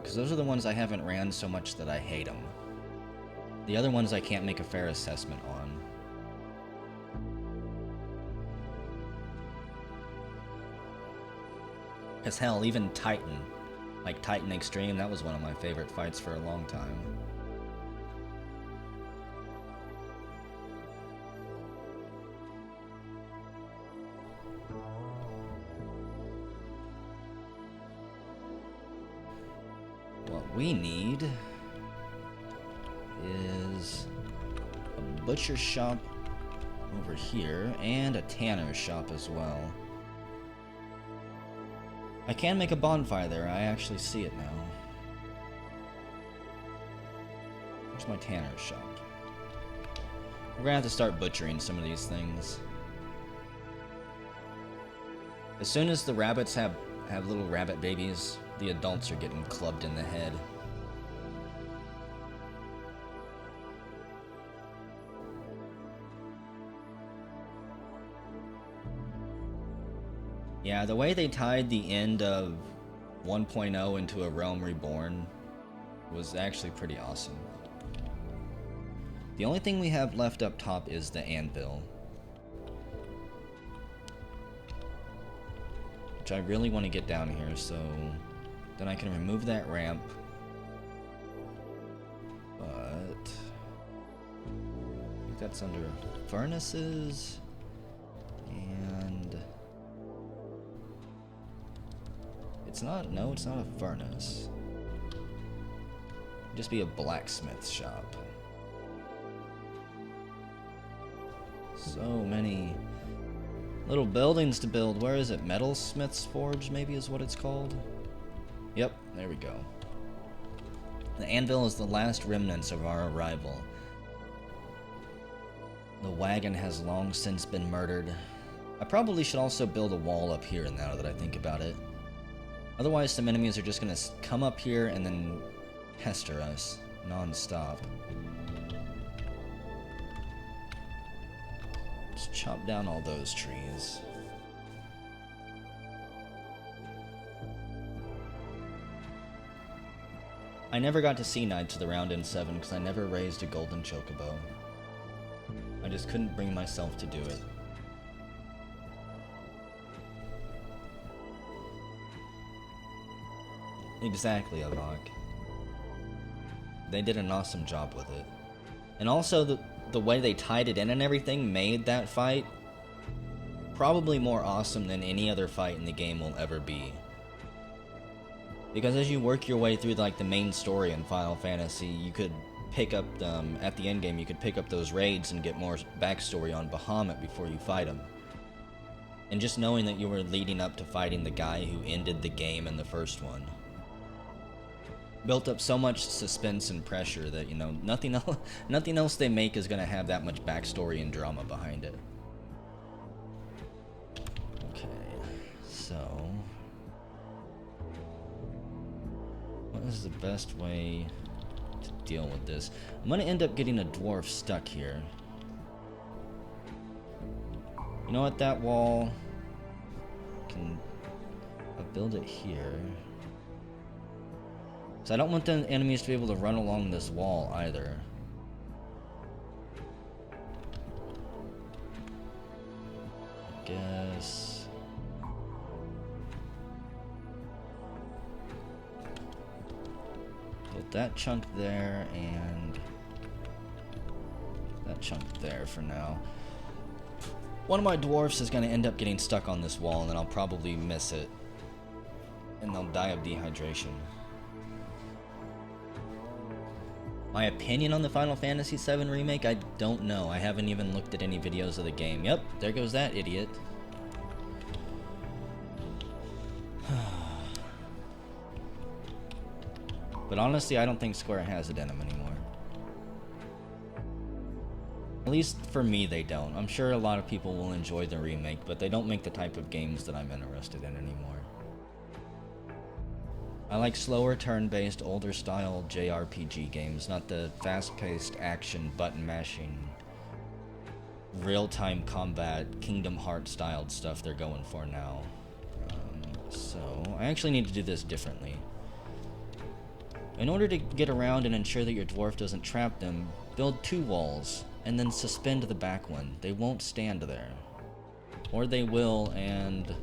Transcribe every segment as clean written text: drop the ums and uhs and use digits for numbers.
because those are the ones I haven't ran so much that I hate them. The other ones I can't make a fair assessment on. Because hell, even Titan, like Titan Extreme, that was one of my favorite fights for a long time. What we need is a butcher shop over here and a tanner shop as well. I can make a bonfire there, I actually see it now. Where's my tanner shop? We're gonna have to start butchering some of these things. As soon as the rabbits have little rabbit babies, the adults are getting clubbed in the head. Yeah, the way they tied the end of 1.0 into A Realm Reborn was actually pretty awesome. The only thing we have left up top is the anvil, which I really want to get down here, so then I can remove that ramp. But I think that's under furnaces, and it's not, no, it's not a furnace. It'd just be a blacksmith shop. So many little buildings to build. Where is it? Metalsmith's Forge, maybe, is what it's called? Yep, there we go. The anvil is the last remnants of our arrival. The wagon has long since been murdered. I probably should also build a wall up here now that I think about it. Otherwise, some enemies are just gonna come up here and then pester us non-stop. Just chop down all those trees. I never got to see Knights of the Round in 7 because I never raised a golden chocobo. I just couldn't bring myself to do it. Exactly, Avok. They did an awesome job with it. And also, the way they tied it in and everything made that fight probably more awesome than any other fight in the game will ever be. Because as you work your way through like the main story in Final Fantasy, you could pick up, at the end game, you could pick up those raids and get more backstory on Bahamut before you fight him. And just knowing that you were leading up to fighting the guy who ended the game in the first one built up so much suspense and pressure that, you know, nothing else they make is gonna have that much backstory and drama behind it. Okay, so what is the best way to deal with this? I'm gonna end up getting a dwarf stuck here. You know what, that wall, I'll build it here. So I don't want the enemies to be able to run along this wall either. I guess put that chunk there and that chunk there for now. One of my dwarfs is going to end up getting stuck on this wall, and then I'll probably miss it, and they'll die of dehydration. My opinion on the Final Fantasy VII Remake, I don't know. I haven't even looked at any videos of the game. Yep, there goes that idiot. But honestly, I don't think Square has it in them anymore. At least for me, they don't. I'm sure a lot of people will enjoy the remake, but they don't make the type of games that I'm interested in anymore. I like slower turn-based, older style JRPG games, not the fast-paced action, button-mashing, real-time combat, Kingdom Hearts-styled stuff they're going for now. So, I actually need to do this differently. In order to get around and ensure that your dwarf doesn't trap them, build 2 walls, and then suspend the back one. They won't stand there. Or they will, and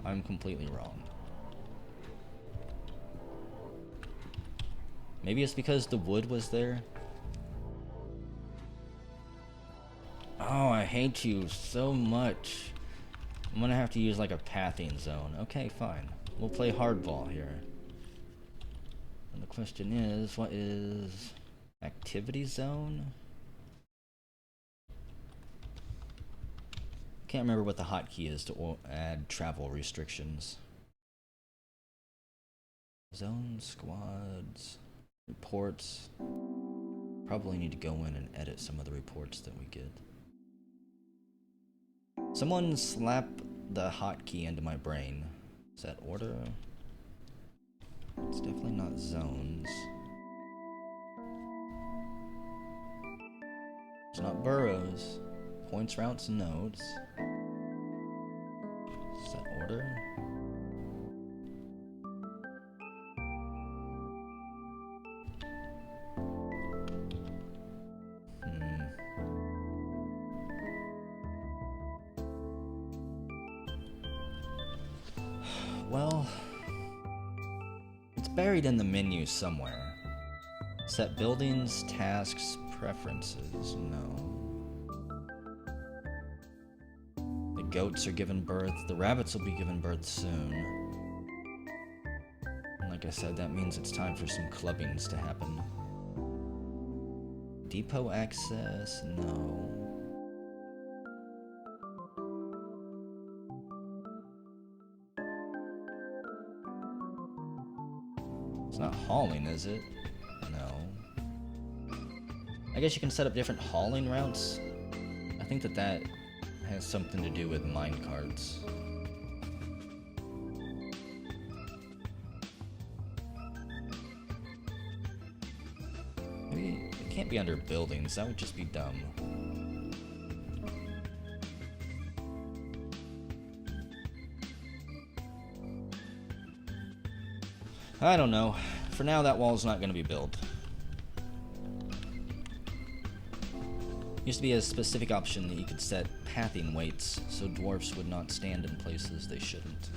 I'm completely wrong. Maybe it's because the wood was there? Oh, I hate you so much. I'm gonna have to use like a pathing zone. Okay, fine. We'll play hardball here. And the question is, what is activity zone? Can't remember what the hotkey is to add travel restrictions. Zone, squads, reports. Probably need to go in and edit some of the reports that we get. Someone slap the hotkey into my brain. Is that order? It's definitely not zones. It's not burrows. Points, routes, and nodes. Is that order? Well, it's buried in the menu somewhere. Set buildings, tasks, preferences. No. The goats are given birth. The rabbits will be given birth soon. And like I said, that means it's time for some clubbings to happen. Depot access? No. It's not hauling, is it? No. I guess you can set up different hauling routes. I think that has something to do with minecarts. Maybe it can't be under buildings. That would just be dumb. I don't know. For now, that wall's not going to be built. Used to be a specific option that you could set pathing weights so dwarfs would not stand in places they shouldn't.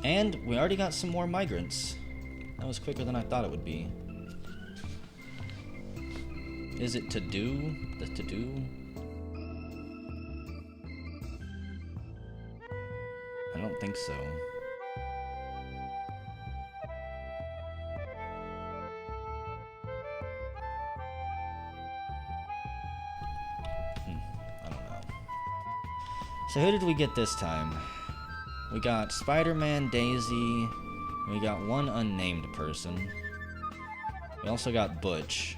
And we already got some more migrants. That was quicker than I thought it would be. Is it to do? The to do? I don't think so. I don't know. So who did we get this time? We got Spider-Man, Daisy. We got one unnamed person. We also got Butch.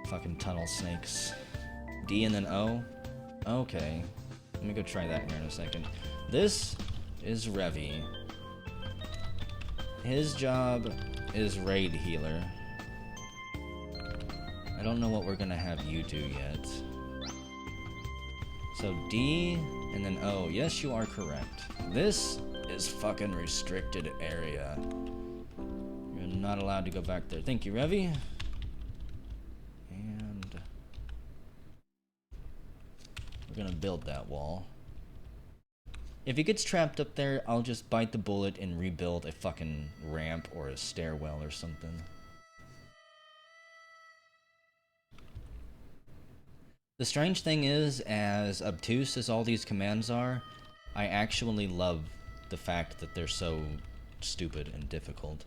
Fucking tunnel snakes. D and then O? Okay. Let me go try that here in a second. This is Revy. His job is raid healer. I don't know what we're gonna have you do yet. So D and then O. Yes, you are correct. This is fucking restricted area. You're not allowed to go back there. Thank you, Revy. And we're gonna build that wall. If he gets trapped up there, I'll just bite the bullet and rebuild a fucking ramp or a stairwell or something. The strange thing is, as obtuse as all these commands are, I actually love the fact that they're so stupid and difficult.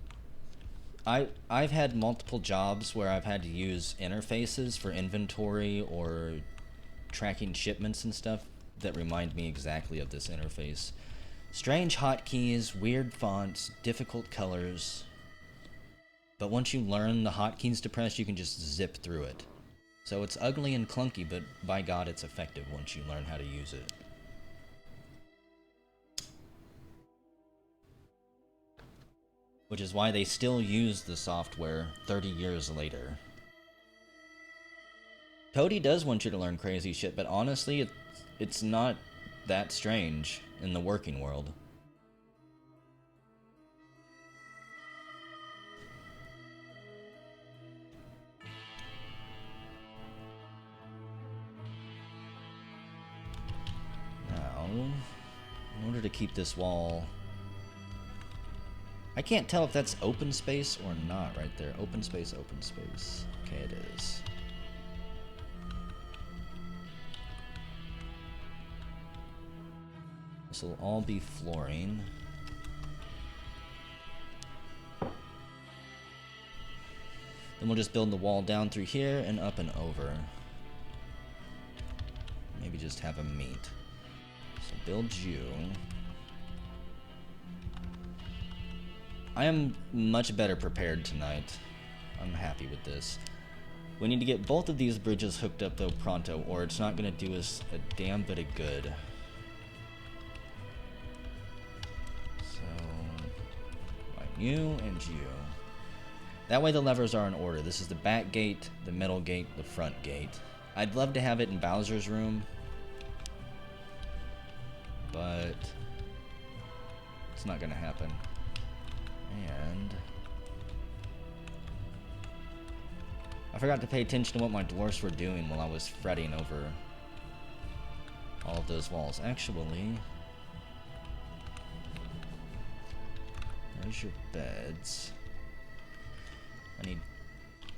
I've had multiple jobs where I've had to use interfaces for inventory or tracking shipments and stuff that remind me exactly of this interface. Strange hotkeys, weird fonts, difficult colors. But once you learn the hotkeys to press, you can just zip through it. So it's ugly and clunky, but by God, it's effective once you learn how to use it. Which is why they still use the software 30 years later. Cody does want you to learn crazy shit, but honestly, it's not that strange in the working world. Now, in order to keep this wall... I can't tell if that's open space or not right there. Open space, open space. Okay, it is. This will all be flooring. Then we'll just build the wall down through here and up and over. Maybe just have them meet. So build you. I am much better prepared tonight. I'm happy with this. We need to get both of these bridges hooked up though pronto, or it's not going to do us a damn bit of good. So, like you and you. That way the levers are in order. This is the back gate, the middle gate, the front gate. I'd love to have it in Bowser's room, but it's not going to happen. And I forgot to pay attention to what my dwarfs were doing while I was fretting over all of those walls. Actually, there's your beds.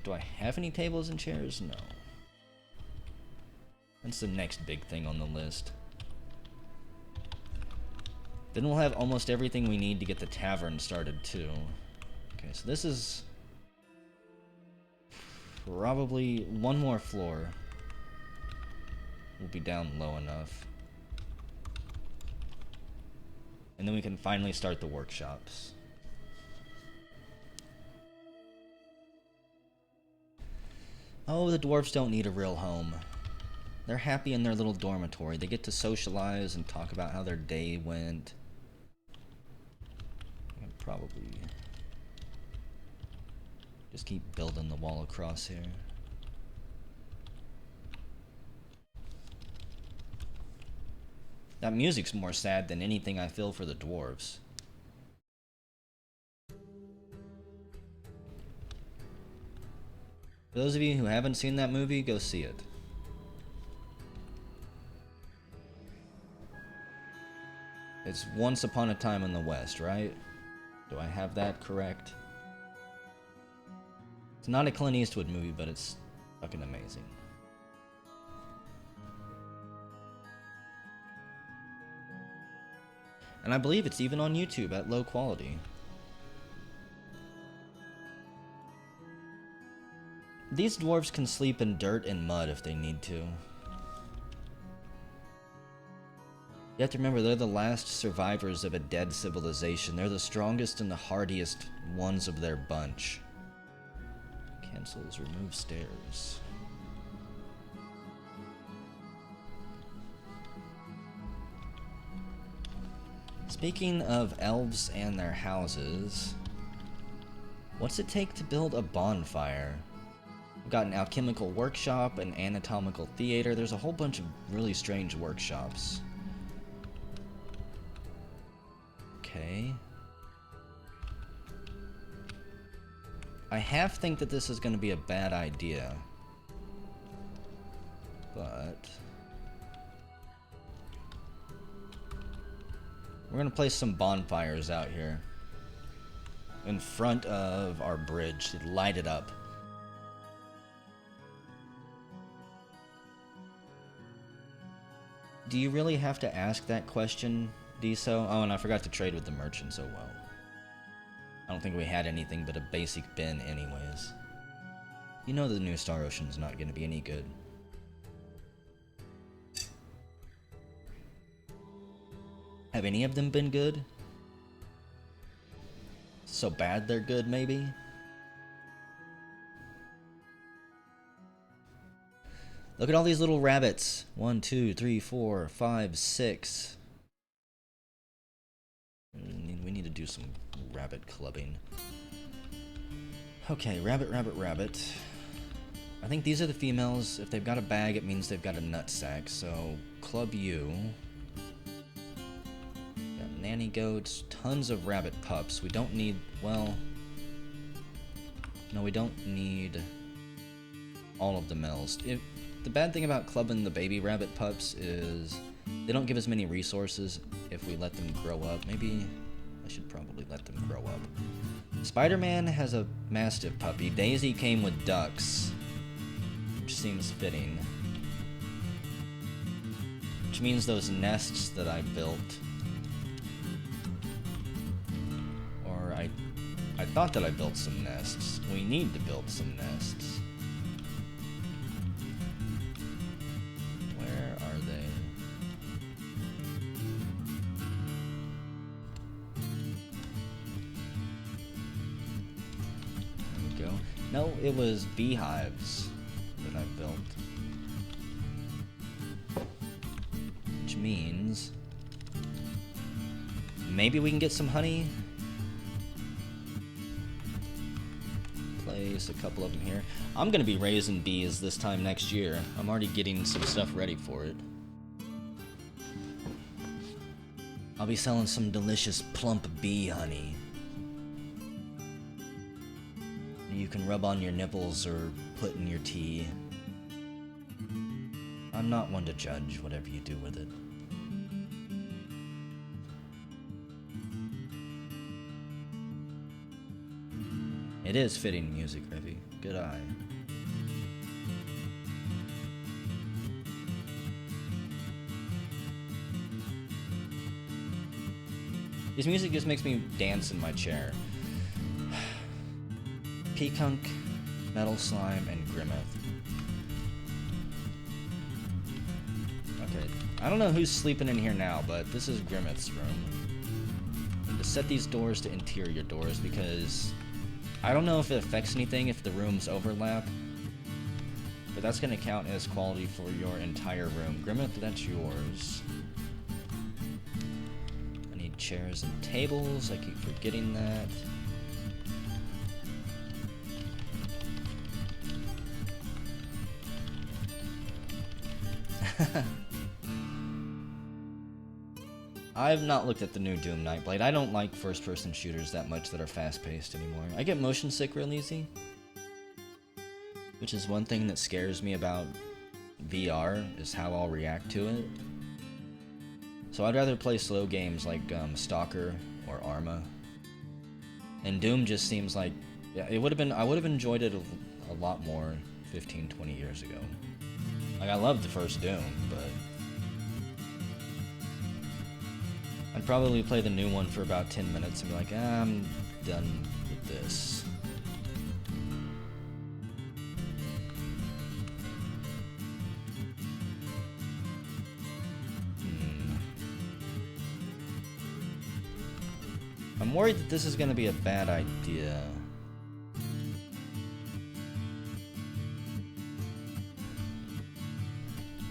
Do I have any tables and chairs? No. That's the next big thing on the list. Then we'll have almost everything we need to get the tavern started too. Okay, so this is probably one more floor. We'll be down low enough. And then we can finally start the workshops. Oh, the dwarves don't need a real home. They're happy in their little dormitory. They get to socialize and talk about how their day went. I'd probably just keep building the wall across here. That music's more sad than anything I feel for the dwarves. For those of you who haven't seen that movie, go see it. It's Once Upon a Time in the West, right? Do I have that correct? It's not a Clint Eastwood movie, but it's fucking amazing. And I believe it's even on YouTube at low quality. These dwarves can sleep in dirt and mud if they need to. You have to remember, they're the last survivors of a dead civilization. They're the strongest and the hardiest ones of their bunch. Cancels, remove stairs. Speaking of elves and their houses, what's it take to build a bonfire? We've got an alchemical workshop, an anatomical theater. There's a whole bunch of really strange workshops. Okay. I half think that this is going to be a bad idea. But we're going to place some bonfires out here in front of our bridge to light it up. Do you really have to ask that question, Deso? Oh, and I forgot to trade with the merchants, oh well. I don't think we had anything but a basic bin anyways. You know the new Star Ocean's not going to be any good. Have any of them been good? So bad they're good, maybe? Look at all these little rabbits. 1, 2, 3, 4, 5, 6. We need to do some rabbit clubbing. Okay, rabbit, rabbit, rabbit. I think these are the females. If they've got a bag, it means they've got a nut sack. So, club you. nanny goats, tons of rabbit pups. We don't need, well, no, we don't need all of the males. The bad thing about clubbing the baby rabbit pups is they don't give as many resources if we let them grow up. Maybe I should probably let them grow up. Spider-Man has a mastiff puppy. Daisy came with ducks, which seems fitting. Which means those nests that I built, or I thought that I built some nests. We need to build some nests. Where are they? There we go. No, it was beehives that I built. Which means maybe we can get some honey. Place a couple of them here. I'm gonna be raising bees this time next year. I'm already getting some stuff ready for it. I'll be selling some delicious plump bee honey. You can rub on your nipples or put in your tea. I'm not one to judge whatever you do with it. It is fitting music, Revy. Good eye. This music just makes me dance in my chair. Peakunk, Metal Slime, and Grimmeth. Okay, I don't know who's sleeping in here now, but this is Grimmeth's room. And to set these doors to interior doors because I don't know if it affects anything if the rooms overlap, but that's going to count as quality for your entire room. Grimmeth, that's yours. I need chairs and tables. I keep forgetting that. I've not looked at the new Doom Nightblade. I don't like first-person shooters that much that are fast-paced anymore. I get motion sick real easy, which is one thing that scares me about VR, is how I'll react to it. So I'd rather play slow games like Stalker or Arma. And Doom just seems like, yeah, I would have enjoyed it a lot more 15, 20 years ago. Like, I loved the first Doom, but I'd probably play the new one for about 10 minutes and be like, I'm done with this. I'm worried that this is going to be a bad idea.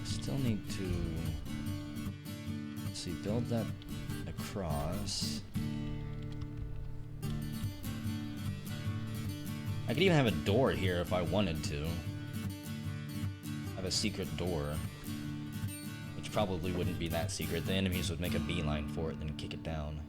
Still need to, let's see, build that across. I could even have a door here if I wanted to. Have a secret door, which probably wouldn't be that secret. The enemies would make a beeline for it, then kick it down.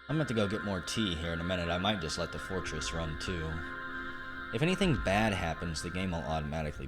I'm about to go get more tea here in a minute. I might just let the fortress run too. If anything bad happens, the game will automatically